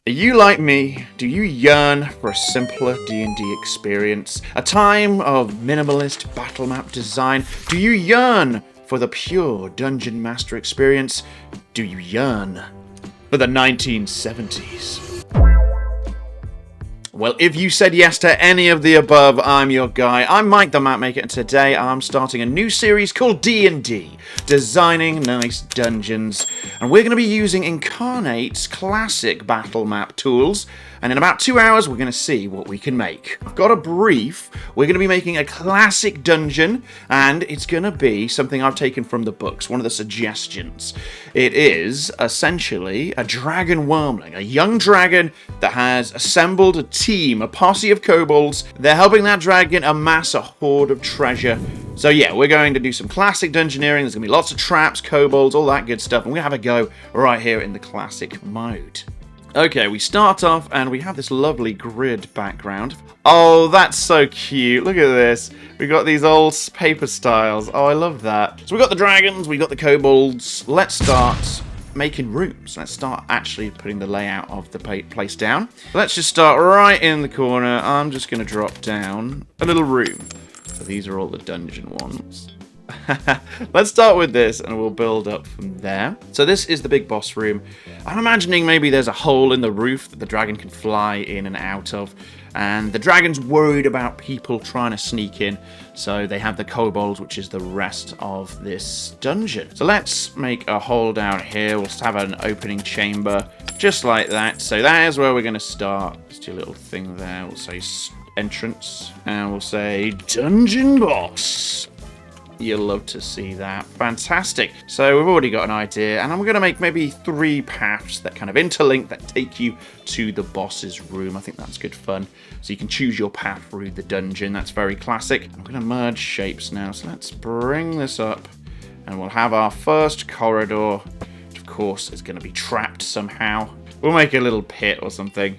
Are you like me? Do you yearn for a simpler D&D experience? A time of minimalist battle map design? Do you yearn for the pure Dungeon Master experience? Do you yearn for the 1970s? Well, if you said yes to any of the above, I'm your guy. I'm Mike the Mapmaker, and today I'm starting a new series called D&D, Designing Nice Dungeons. And we're going to be using Inkarnate's classic battle map tools, and in about 2 hours we're going to see what we can make. I've got a brief. We're going to be making a classic dungeon, and it's going to be something I've taken from the books, one of the suggestions. It is essentially a dragon wormling, a young dragon that has assembled a team, a posse of kobolds. They're helping that dragon amass a hoard of treasure. So yeah, we're going to do some classic dungeoneering. There's going to be lots of traps, kobolds, all that good stuff, and we're going to have a go right here in the classic mode. Okay, we start off and we have this lovely grid background. Oh, that's so cute. Look at this. We've got these old paper styles. Oh, I love that. So we've got the dragons, we've got the kobolds. Let's start making rooms. Let's start actually putting the layout of the place down. Let's just start right in the corner. I'm just going to drop down a little room. So these are all the dungeon ones. Let's start with this and we'll build up from there. So this is the big boss room. I'm imagining maybe there's a hole in the roof that the dragon can fly in and out of, and the dragon's worried about people trying to sneak in, so they have the kobolds, which is the rest of this dungeon. So let's make a hole down here. We'll have an opening chamber just like that. So that is where we're going to start. Let's do a little thing there. We'll say entrance and we'll say dungeon boss. You'll love to see that. Fantastic. So we've already got an idea, and I'm going to make maybe 3 paths that kind of interlink that take you to the boss's room. I think that's good fun. So you can choose your path through the dungeon. That's very classic. I'm going to merge shapes now. So let's bring this up, and we'll have our first corridor, which of course is going to be trapped somehow. We'll make a little pit or something.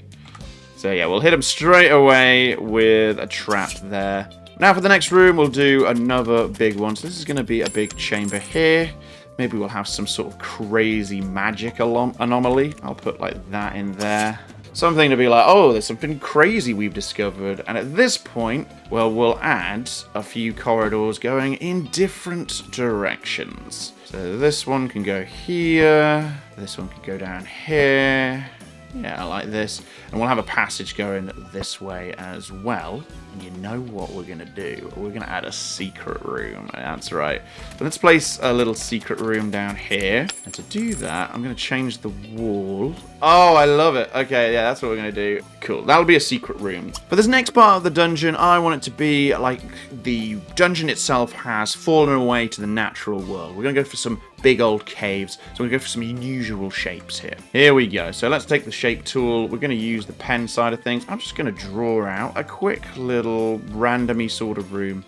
So yeah, we'll hit them straight away with a trap there. Now for the next room, we'll do another big one. So this is going to be a big chamber here. Maybe we'll have some sort of crazy magic anomaly. I'll put like that in there. Something to be like, oh, there's something crazy we've discovered. And at this point, well, we'll add a few corridors going in different directions. So this one can go here. This one can go down here. Yeah, like this. And we'll have a passage going this way as well. And you know what we're going to do? We're going to add a secret room. That's right. So let's place a little secret room down here. And to do that, I'm going to change the wall. Oh, I love it. Okay, yeah, that's what we're going to do. Cool. That'll be a secret room. For this next part of the dungeon, I want it to be like the dungeon itself has fallen away to the natural world. We're going to go for some big old caves. So we're going to go for some unusual shapes here. Here we go. So let's take the shape tool. We're going to use the pen side of things. I'm just going to draw out a quick little randomy sort of room.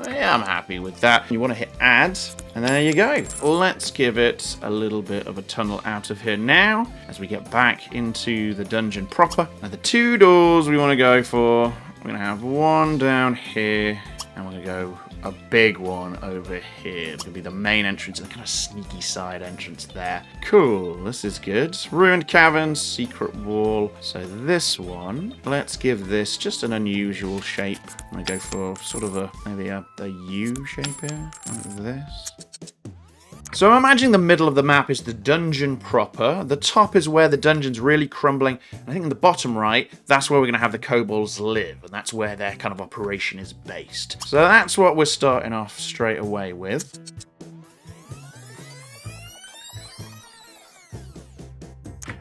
Yeah, I'm happy with that. You want to hit add, and there you go. Let's give it a little bit of a tunnel out of here now as we get back into the dungeon proper. Now the 2 doors we want to go for, we're going to have one down here, and we're going to go a big one over here. It's going to be the main entrance and the kind of sneaky side entrance there. Cool, this is good. Ruined caverns, secret wall. So this one, let's give this just an unusual shape. I'm going to go for sort of maybe a U shape here, like this. So I'm imagining the middle of the map is the dungeon proper. The top is where the dungeon's really crumbling. I think in the bottom right, that's where we're going to have the kobolds live. And that's where their kind of operation is based. So that's what we're starting off straight away with.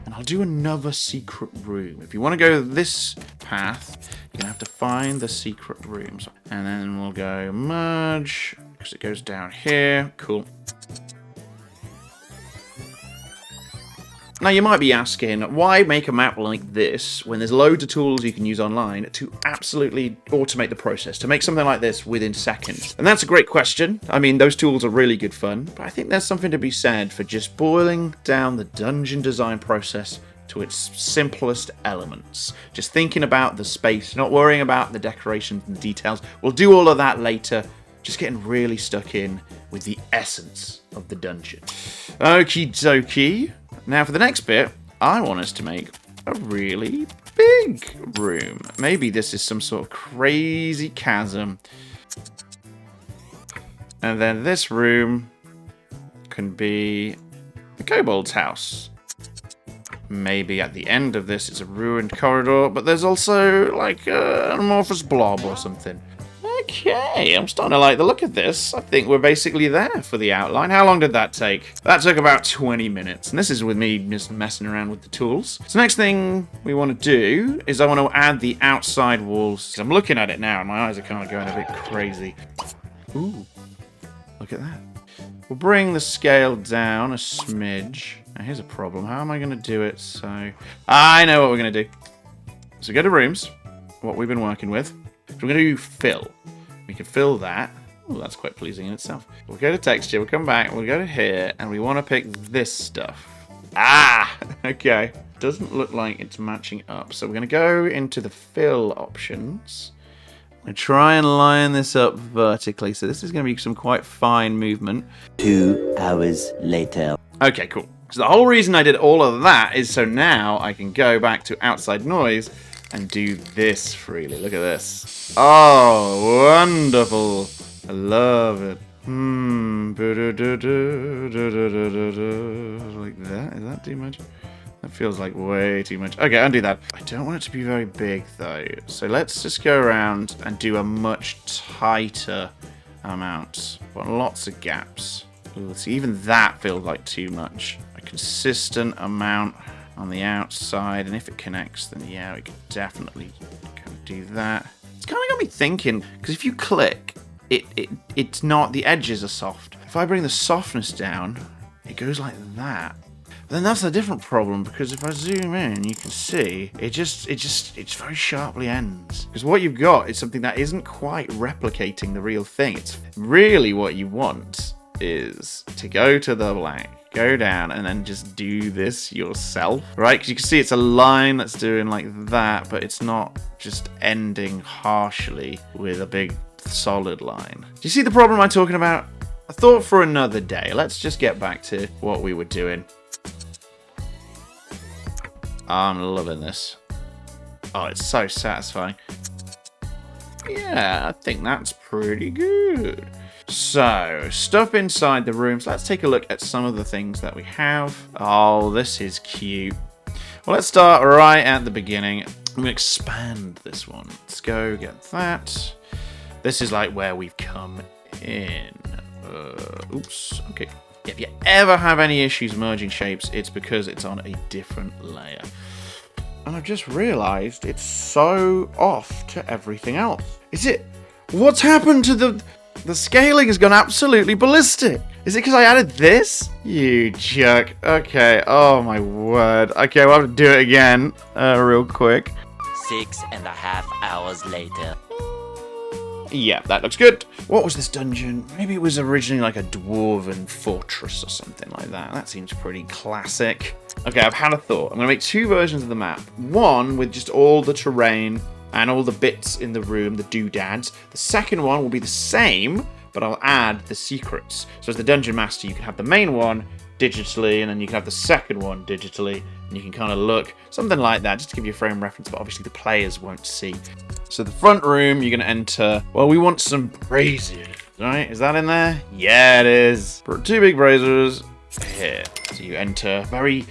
And I'll do another secret room. If you want to go this path, you're going to have to find the secret rooms. And then we'll go merge, because it goes down here. Cool. Now you might be asking, why make a map like this when there's loads of tools you can use online to absolutely automate the process, to make something like this within seconds? And that's a great question. I mean, those tools are really good fun, but I think there's something to be said for just boiling down the dungeon design process to its simplest elements. Just thinking about the space, not worrying about the decorations and the details. We'll do all of that later. Just getting really stuck in with the essence of the dungeon. Okie dokie. Now for the next bit, I want us to make a really big room. Maybe this is some sort of crazy chasm. And then this room can be the kobold's house. Maybe at the end of this it's a ruined corridor, but there's also like an amorphous blob or something. Okay, I'm starting to like the look of this. I think we're basically there for the outline. How long did that take? That took about 20 minutes, and this is with me just messing around with the tools. So next thing we want to do is I want to add the outside walls. I'm looking at it now, and my eyes are kind of going a bit crazy. Ooh, look at that. We'll bring the scale down a smidge. Now here's a problem. How am I going to do it? So I know what we're going to do. So go to rooms, what we've been working with. So we're going to do fill. We can fill that. Oh, that's quite pleasing in itself. We'll go to texture, we'll come back, we'll go to here, and we want to pick this stuff. Ah! Okay. Doesn't look like it's matching up. So we're going to go into the fill options. I'm going to try and line this up vertically. So this is going to be some quite fine movement. 2 hours later. Okay, cool. So the whole reason I did all of that is so now I can go back to outside noise and do this freely. Look at this. Oh, wonderful. I love it. Like that? Is that too much? That feels like way too much. Okay, undo that. I don't want it to be very big, though. So let's just go around and do a much tighter amount. Want lots of gaps. Ooh, see, even that feels like too much. A consistent amount on the outside, and if it connects, then yeah, we can definitely do that. It's kind of got me thinking, because if you click, it's not, the edges are soft. If I bring the softness down, it goes like that. But then that's a different problem, because if I zoom in, you can see it's very sharply ends. Because what you've got is something that isn't quite replicating the real thing. It's really what you want is to go to the blank, go down, and then just do this yourself, right? Because you can see it's a line that's doing like that, but it's not just ending harshly with a big solid line. Do you see the problem I'm talking about? A thought for another day. Let's just get back to what we were doing. I'm loving this. Oh, it's so satisfying. Yeah, I think that's pretty good. So, stuff inside the rooms. Let's take a look at some of the things that we have. Oh, this is cute. Well, let's start right at the beginning. I'm going to expand this one. Let's go get that. This is like where we've come in. Oops. Okay. If you ever have any issues merging shapes, it's because it's on a different layer. And I've just realized it's so off to everything else. Is it? What's happened to the scaling has gone absolutely ballistic. Is it because I added this? You jerk. Okay. Oh my word. Okay, we'll have to do it again real quick. 6.5 hours later. Yeah, that looks good. What was this dungeon? Maybe it was originally like a dwarven fortress or something like that. That seems pretty classic. Okay, I've had a thought. I'm going to make 2 versions of the map. One with just all the terrain and all the bits in the room, the doodads. The second one will be the same, but I'll add the secrets. So as the dungeon master, you can have the main one digitally, and then you can have the second one digitally, and you can kind of look something like that, just to give you a frame reference, but obviously the players won't see. So the front room, you're going to enter, well, we want some braziers, right? Is that in there? Yeah, it is. 2 big braziers here. So you enter, very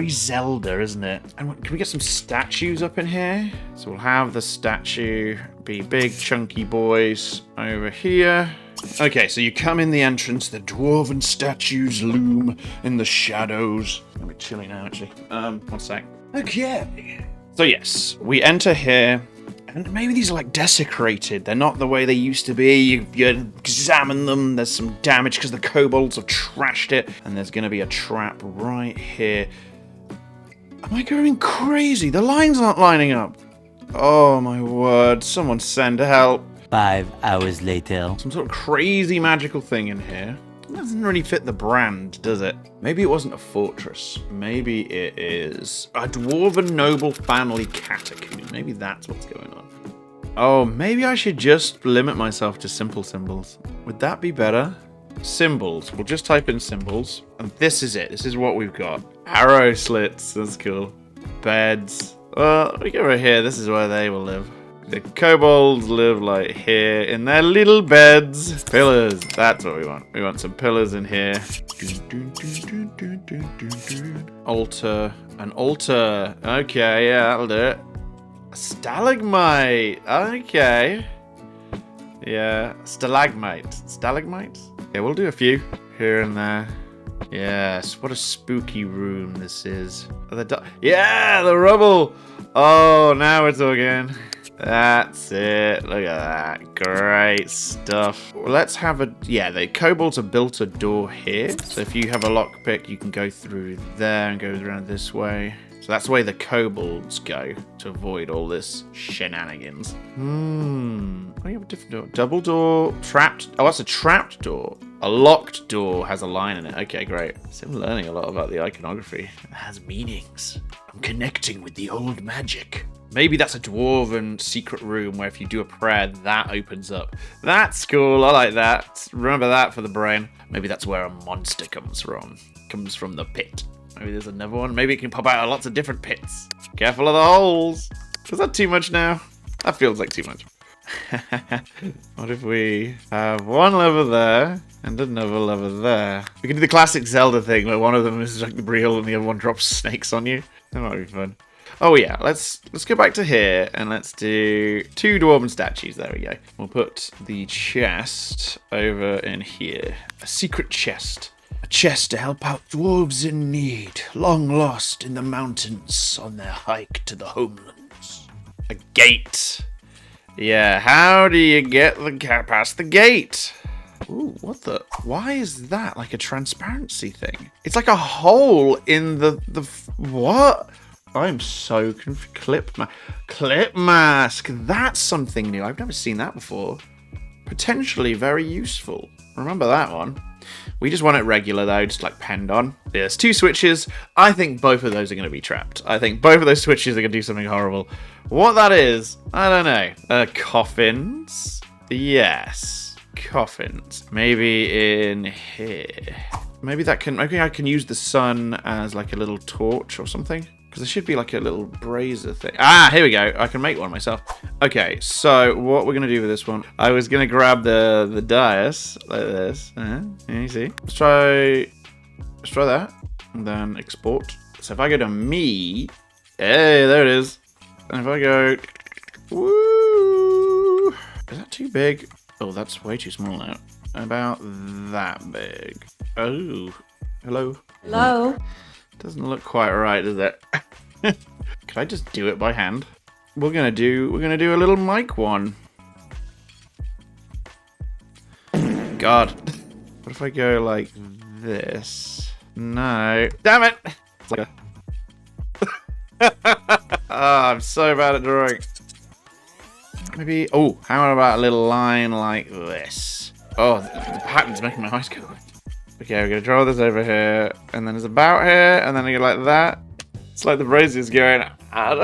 Zelda, isn't it? And can we get some statues up in here? So we'll have the statue be big, chunky boys over here. Okay, so you come in the entrance, the dwarven statues loom in the shadows. I'm a bit chilly now, actually. 1 sec. Okay. So yes, we enter here. And maybe these are like desecrated. They're not the way they used to be. You examine them, there's some damage because the kobolds have trashed it. And there's going to be a trap right here. Am I going crazy? The lines aren't lining up. Oh my word. Someone send help. 5 hours later. Some sort of crazy magical thing in here. It doesn't really fit the brand, does it? Maybe it wasn't a fortress. Maybe it is a dwarven noble family catacomb. Maybe that's what's going on. Oh, maybe I should just limit myself to simple symbols. Would that be better? Symbols. We'll just type in symbols. And this is it. This is what we've got. Arrow slits. That's cool. Beds. Well, we go right here. This is where they will live. The kobolds live like here in their little beds. Pillars. That's what we want. We want some pillars in here. Altar. An altar. Okay, yeah, that'll do it. A stalagmite. Okay. Yeah. Stalagmite. Stalagmites? Yeah, we'll do a few here and there. Yes. What a spooky room this is. Yeah, the rubble. Oh, now we're talking. That's it. Look at that. Great stuff. Well, let's have a... Yeah, the kobolds have built a door here. So if you have a lockpick, you can go through there and go around this way. So that's the way the kobolds go to avoid all this shenanigans. Oh, you have a different door. Double door. Trapped. Oh, that's a trapped door. A locked door has a line in it. Okay, great. So I'm learning a lot about the iconography. It has meanings. I'm connecting with the old magic. Maybe that's a dwarven secret room where if you do a prayer, that opens up. That's cool. I like that. Remember that for the brain. Maybe that's where a monster comes from. Comes from the pit. Maybe there's another one. Maybe it can pop out of lots of different pits. Careful of the holes. Is that too much now? That feels like too much. What if we have one lever there and another lever there? We can do the classic Zelda thing where one of them is like the real and the other one drops snakes on you. That might be fun. Oh yeah, let's go back to here and let's do 2 dwarven statues. There we go. We'll put the chest over in here. A secret chest. A chest to help out dwarves in need, long lost in the mountains on their hike to the homelands. A gate. Yeah, how do you get the cat past the gate? Ooh, what the? Why is that like a transparency thing? It's like a hole in the what? I'm so confused. Clip mask. That's something new. I've never seen that before. Potentially very useful. Remember that one. We just want it regular though, just like penned on. There's 2 switches. I think both of those are going to be trapped. I think both of those switches are going to do something horrible. What that is, I don't know. Coffins? Yes. Coffins. Maybe in here. Maybe I can use the sun as like a little torch or something. Because there should be like a little brazier thing. Ah, here we go. I can make one myself. Okay, so what we're going to do with this one. I was going to grab the dais like this. You see? Let's try that. And then export. So if I go to me. Hey, there it is. And if I go. Woo! Is that too big? Oh, that's way too small now. About that big. Oh. Hello? Hello? Doesn't look quite right, does it? Could I just do it by hand? We're gonna do a little mic one. God. What if I go like this? No. Damn it! It's like I'm so bad at drawing. Maybe. Oh, how about a little line like this? Oh, the pattern's making my eyes go. Okay, we're gonna draw this over here, and then it's about here, and then I go like that. It's like the brazier's going, I don't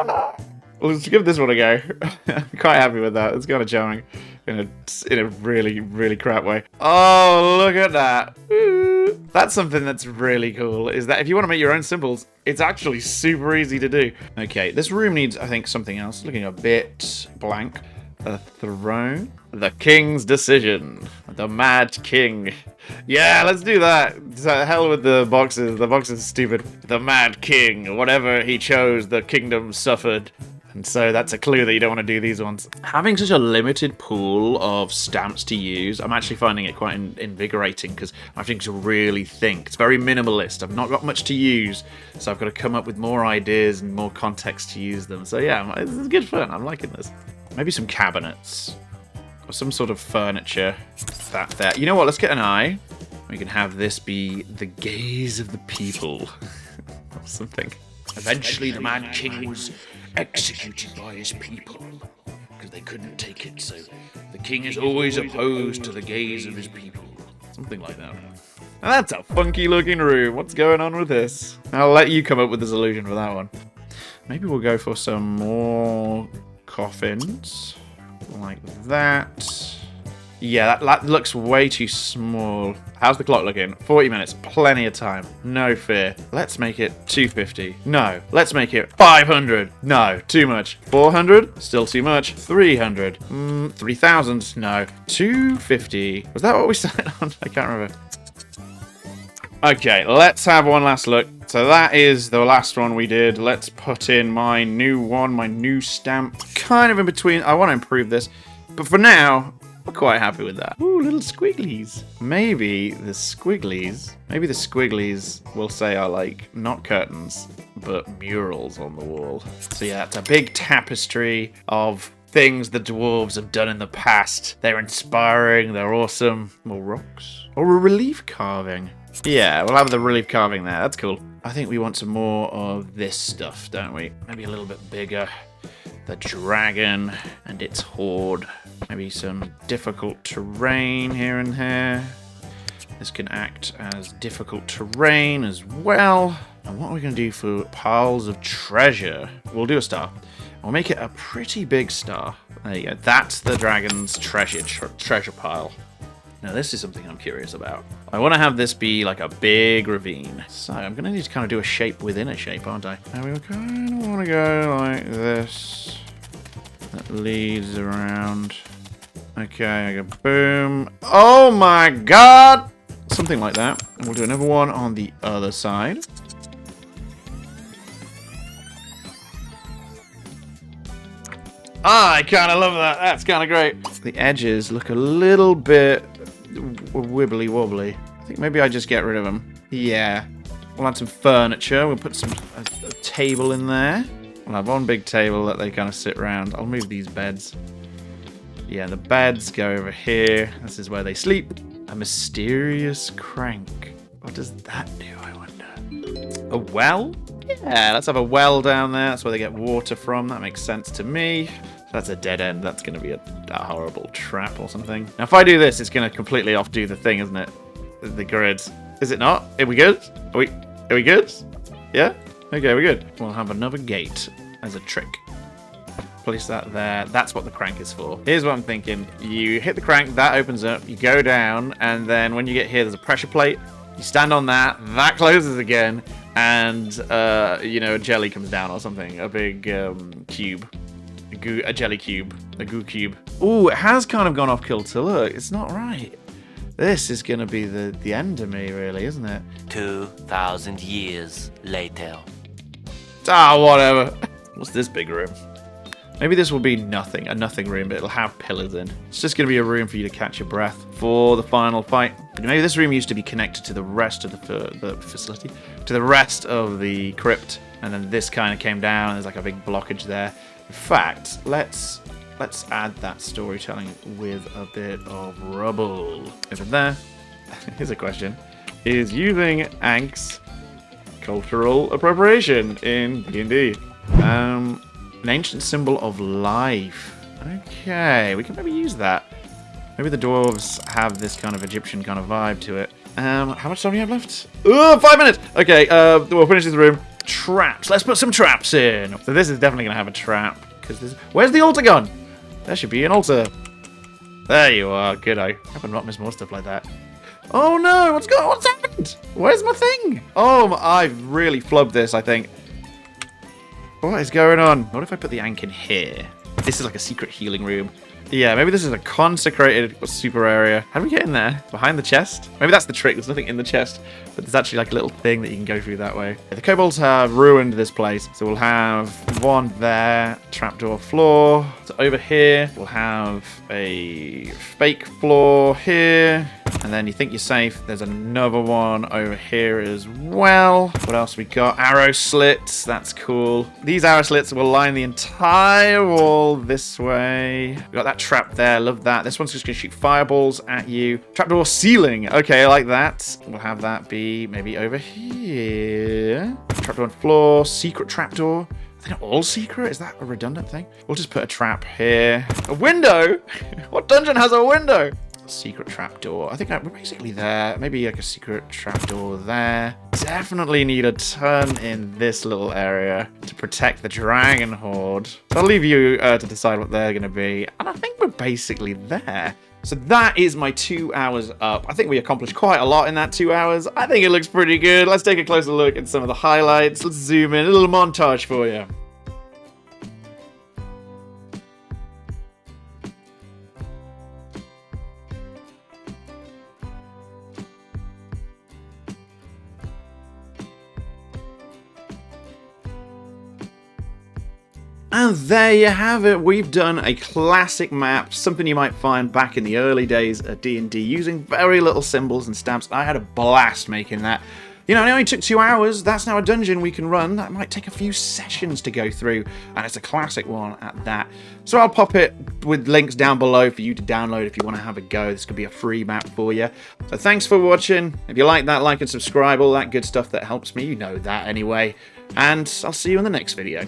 know. Well, let's give this one a go. I'm quite happy with that. It's kind of charming in a really, really crap way. Oh, look at that. Ooh. That's something that's really cool, is that if you want to make your own symbols, it's actually super easy to do. Okay, this room needs, I think, something else. Looking a bit blank. A throne. The king's decision. The mad king. Yeah, let's do that. So hell with the boxes. The boxes are stupid. The mad king. Whatever he chose, the kingdom suffered. And so that's a clue that you don't want to do these ones. Having such a limited pool of stamps to use, I'm actually finding it quite invigorating because I'm having to really think. It's very minimalist. I've not got much to use, so I've got to come up with more ideas and more context to use them. So yeah, this is good fun. I'm liking this. Maybe some cabinets. Or some sort of furniture. That there. You know what? Let's get an eye. We can have this be the gaze of the people. Or something. Eventually the Mad King was executed by his people. Because they couldn't take it. So the king is always opposed to the gaze of his people. Something like that. Now that's a funky looking room. What's going on with this? I'll let you come up with the solution for that one. Maybe we'll go for some more coffins like that. Yeah, that looks way too small. How's the clock looking? 40 minutes. Plenty of time. No fear. Let's make it 250. No. Let's make it 500. No. Too much. 400? Still too much. 300. 3,000? No. 250. Was that what we started on? I can't remember. Okay, let's have one last look. So that is the last one we did. Let's put in my new one, my new stamp. Kind of in between. I want to improve this. But for now, we're quite happy with that. Ooh, little squigglies. Maybe the squigglies will say are like not curtains, but murals on the wall. So yeah, it's a big tapestry of things the dwarves have done in the past. They're inspiring, they're awesome. More rocks. Or a relief carving. Yeah, we'll have the relief carving there. That's cool. I think we want some more of this stuff, don't we? Maybe a little bit bigger. The dragon and its horde. Maybe some difficult terrain here and there. This can act as difficult terrain as well. And what are we going to do for piles of treasure? We'll do a star. We'll make it a pretty big star. There you go. That's the dragon's treasure pile. Now this is something I'm curious about. I want to have this be like a big ravine. So I'm going to need to kind of do a shape within a shape, aren't I? And we kind of want to go like this. That leads around. Okay, I go boom. Oh my god! Something like that. And we'll do another one on the other side. Ah, I kind of love that. That's kind of great. The edges look a little bit wibbly wobbly. I think maybe I just get rid of them. Yeah. We'll add some furniture. We'll put a table in there. We'll have one big table that they kind of sit around. I'll move these beds. Yeah, the beds go over here. This is where they sleep. A mysterious crank. What does that do, I wonder? A well? Yeah, let's have a well down there. That's where they get water from. That makes sense to me. So that's a dead end. That's going to be a horrible trap or something. Now, if I do this, it's going to completely offdo the thing, isn't it? The grids. Is it not? Are we good? Are we good? Yeah? Okay, we're good. We'll have another gate as a trick. Place that there. That's what the crank is for. Here's what I'm thinking. You hit the crank, that opens up, you go down, and then when you get here, there's a pressure plate. You stand on that, that closes again, and, you know, a jelly comes down or something. A big cube. A jelly cube. A goo cube. Ooh, it has kind of gone off kilter. Look, it's not right. This is going to be the end of me, really, isn't it? 2,000 years later. Ah, whatever. What's this big room? Maybe this will be nothing, a nothing room, but it'll have pillars in. It's just going to be a room for you to catch your breath for the final fight. But maybe this room used to be connected to the rest of the facility, to the rest of the crypt, and then this kind of came down, and there's like a big blockage there. In fact, let's add that storytelling with a bit of rubble. Over there. Here's a question. Is using Ank's cultural appropriation in D&D? An ancient symbol of life. Okay, we can maybe use that. Maybe the dwarves have this kind of Egyptian kind of vibe to it. How much time do we have left? Oh, 5 minutes! Okay, we'll finish this room. Traps. Let's put some traps in. So this is definitely going to have a trap. Where's the altar gone? There should be an altar. There you are. Good. I hope I'm not miss more stuff like that. Oh no! What's happened? Where's my thing? Oh, I've really flubbed this, I think. What is going on? What if I put the Ank in here? This is like a secret healing room. Yeah, maybe this is a consecrated super area. How do we get in there? Behind the chest? Maybe that's the trick. There's nothing in the chest, but there's actually like a little thing that you can go through that way. The kobolds have ruined this place, so we'll have one there, trapdoor floor. So over here, we'll have a fake floor here. And then you think you're safe. There's another one over here as well. What else we got? Arrow slits. That's cool. These arrow slits will line the entire wall this way. We got that trap there. Love that. This one's just going to shoot fireballs at you. Trapdoor ceiling. Okay, I like that. We'll have that be maybe over here. Trapdoor on floor. Secret trapdoor. Are they not all secret? Is that a redundant thing? We'll just put a trap here. A window? What dungeon has a window? Secret trapdoor. I think we're basically there. Maybe like a secret trapdoor there. Definitely need a ton in this little area to protect the dragon horde. I'll leave you to decide what they're going to be. And I think we're basically there. So that is my 2 hours up. I think we accomplished quite a lot in that 2 hours. I think it looks pretty good. Let's take a closer look at some of the highlights. Let's zoom in, a little montage for you. And there you have it. We've done a classic map, something you might find back in the early days of D&D, using very little symbols and stamps. I had a blast making that. You know, it only took 2 hours. That's now a dungeon we can run. That might take a few sessions to go through, and it's a classic one at that. So I'll pop it with links down below for you to download if you want to have a go. This could be a free map for you. So thanks for watching. If you like that, like and subscribe, all that good stuff that helps me. You know that anyway. And I'll see you in the next video.